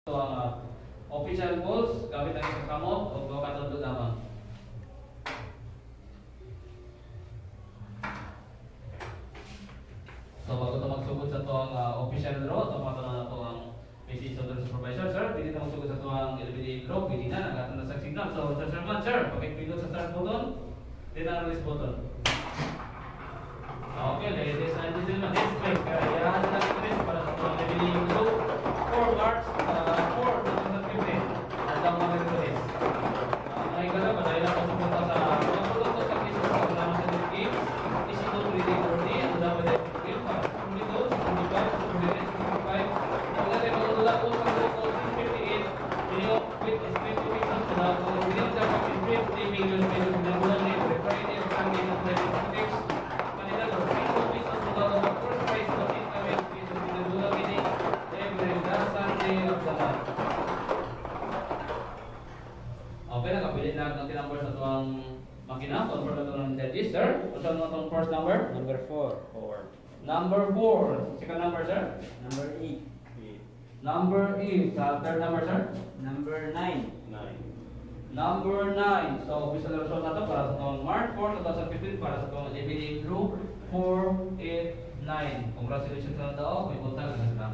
So, official goals, gamit ang isang kamot o katulad lamang. So, bago ito magsugod sa ito ang official draw, ito mga na ito ang message of the supervisor, sir. Pwede na magsugod sa ito ang LBD draw, pwede na, nagkatan na sa signal. So, sir man, sir, pakipindot sa start button, then ang release button. Okay, ladies and gentlemen, this break, kaya natin rin para sa ito ang LBD draw, 4 March 4, 2015. At ang mga release. Nakikala ba dahil ako sumunta sa mga produkto sa kiso sa programa sa game, isito reading journey, ang dapat ay skill pa. Kung ito, 65, ang natin magdula ko sa record 58, minyo with specification sa lahat ng within the 50 million pesos na bulan ni preparing the examining of the statistics. Kanila ko, based on the first prize of 8 pesos na bulan ni every last Sunday of the month. Okay, nakapili na ng number sa tuwang makina. Confirm na ito ng register. Ito na itong first number? Number 4. Number 4. Second number, sir? Number 8. Number 8. Third number, sir? Number 9. Number 9. So, official na result na ito para sa tuwang March 4, 2015 para sa tuwang LBD Group 489. Congratulations na daw. May punta na sila.